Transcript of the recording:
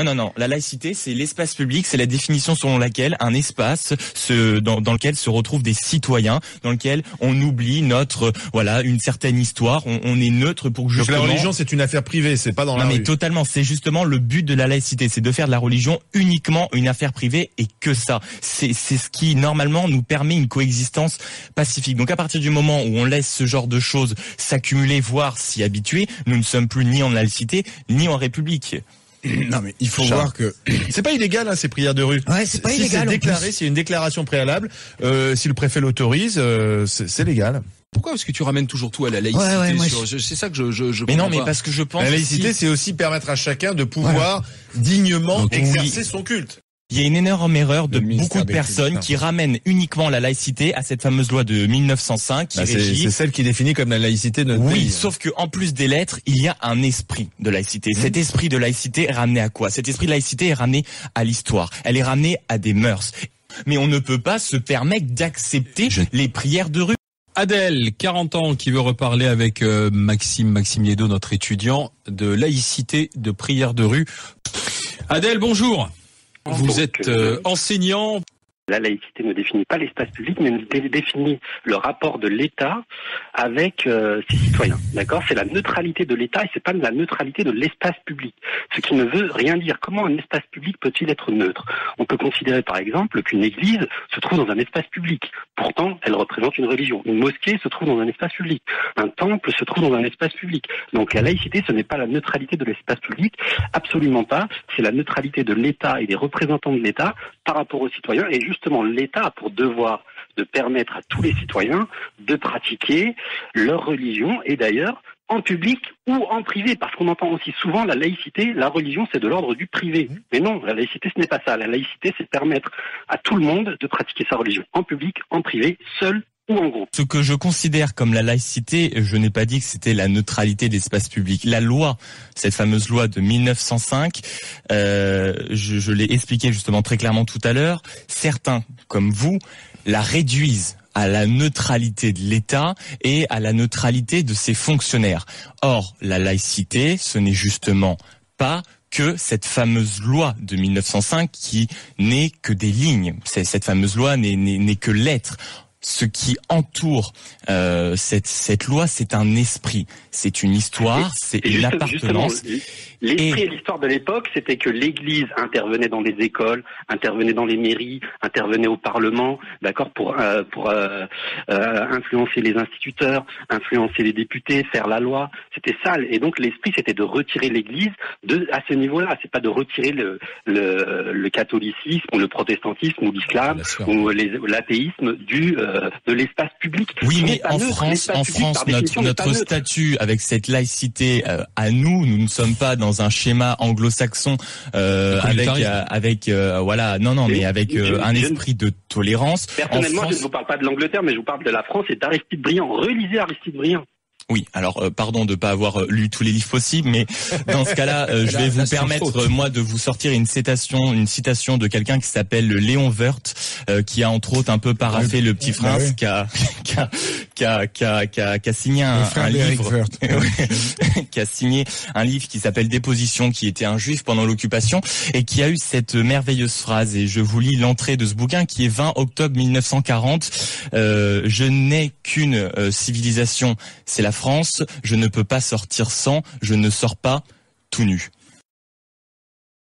Non. La laïcité, c'est l'espace public, c'est la définition selon laquelle un espace dans lequel se retrouvent des citoyens, dans lequel on oublie une certaine histoire, on est neutre pour justement... Donc la religion, c'est une affaire privée, c'est pas dans la rue. Non mais totalement, c'est justement le but de la laïcité, c'est de faire de la religion uniquement une affaire privée et que ça. C'est ce qui, normalement, nous permet une coexistence pacifique. Donc à partir du moment où on laisse ce genre de choses s'accumuler, voire s'y habituer, nous ne sommes plus ni en laïcité, ni en république. Non mais il faut voir que c'est pas illégal ces prières de rue. Ouais, c'est pas illégal. C'est déclaré, c'est une déclaration préalable. Si le préfet l'autorise, c'est légal. Pourquoi est-ce que tu ramènes toujours tout à la laïcité? C'est ça que je mais non, mais pas. parce que je pense la laïcité, c'est aussi permettre à chacun de pouvoir dignement exercer son culte. Il y a une énorme erreur de beaucoup de personnes qui ramènent uniquement la laïcité à cette fameuse loi de 1905 qui régit. C'est celle qui définit comme la laïcité de notre pays. Oui, sauf que en plus des lettres, il y a un esprit de laïcité. Cet esprit de laïcité est ramené à quoi? Cet esprit de laïcité est ramené à l'histoire. Elle est ramenée à des mœurs. Mais on ne peut pas se permettre d'accepter les prières de rue. Adèle, 40 ans, qui veut reparler avec Maxime Liedo, notre étudiant, de laïcité, de prière de rue. Adèle, bonjour. Vous êtes enseignant. La laïcité ne définit pas l'espace public, mais définit le rapport de l'État avec ses citoyens. D'accord ? C'est la neutralité de l'État et c'est pas la neutralité de l'espace public. Ce qui ne veut rien dire. Comment un espace public peut-il être neutre ? On peut considérer par exemple qu'une église se trouve dans un espace public. Pourtant, elle représente une religion. Une mosquée se trouve dans un espace public. Un temple se trouve dans un espace public. Donc la laïcité, ce n'est pas la neutralité de l'espace public. Absolument pas. C'est la neutralité de l'État et des représentants de l'État par rapport aux citoyens. Et justement, l'État a pour devoir de permettre à tous les citoyens de pratiquer leur religion et d'ailleurs en public ou en privé, parce qu'on entend aussi souvent la laïcité, la religion c'est de l'ordre du privé. Mais non, la laïcité ce n'est pas ça. La laïcité c'est permettre à tout le monde de pratiquer sa religion en public, en privé, seul ou en groupe. Ce que je considère comme la laïcité, je n'ai pas dit que c'était la neutralité de l'espace public. La loi, cette fameuse loi de 1905, je l'ai expliqué justement très clairement tout à l'heure, certains, comme vous, la réduisent à la neutralité de l'État et à la neutralité de ses fonctionnaires. Or, la laïcité, ce n'est justement pas que cette fameuse loi de 1905 qui n'est que des lignes. Cette fameuse loi n'est que lettres. Ce qui entoure cette loi, c'est un esprit, c'est une histoire, c'est une appartenance. L'esprit et l'histoire de l'époque, c'était que l'Église intervenait dans les écoles, intervenait dans les mairies, intervenait au Parlement, d'accord, pour influencer les instituteurs, influencer les députés, faire la loi. C'était ça. Et donc l'esprit, c'était de retirer l'Église à ce niveau-là. C'est pas de retirer le catholicisme ou le protestantisme ou l'islam ou l'athéisme de l'espace public. Oui, mais en France, notre statut avec cette laïcité à nous ne sommes pas dans un schéma anglo-saxon avec un esprit de tolérance. Personnellement, je ne vous parle pas de l'Angleterre, mais je vous parle de la France et d'Aristide Briand. Relisez Aristide Briand. Oui, alors pardon de ne pas avoir lu tous les livres possibles, mais dans ce cas-là, je vais vous permettre moi de vous sortir une citation de quelqu'un qui s'appelle Léon Wörth, qui a entre autres un peu paraphé Le Petit Prince, qui a signé un livre, qui a signé un livre qui s'appelle Déposition, qui était un juif pendant l'occupation et qui a eu cette merveilleuse phrase. Et je vous lis l'entrée de ce bouquin qui est 20 octobre 1940. Je n'ai qu'une civilisation, c'est la France, je ne peux pas sortir sans, je ne sors pas tout nu.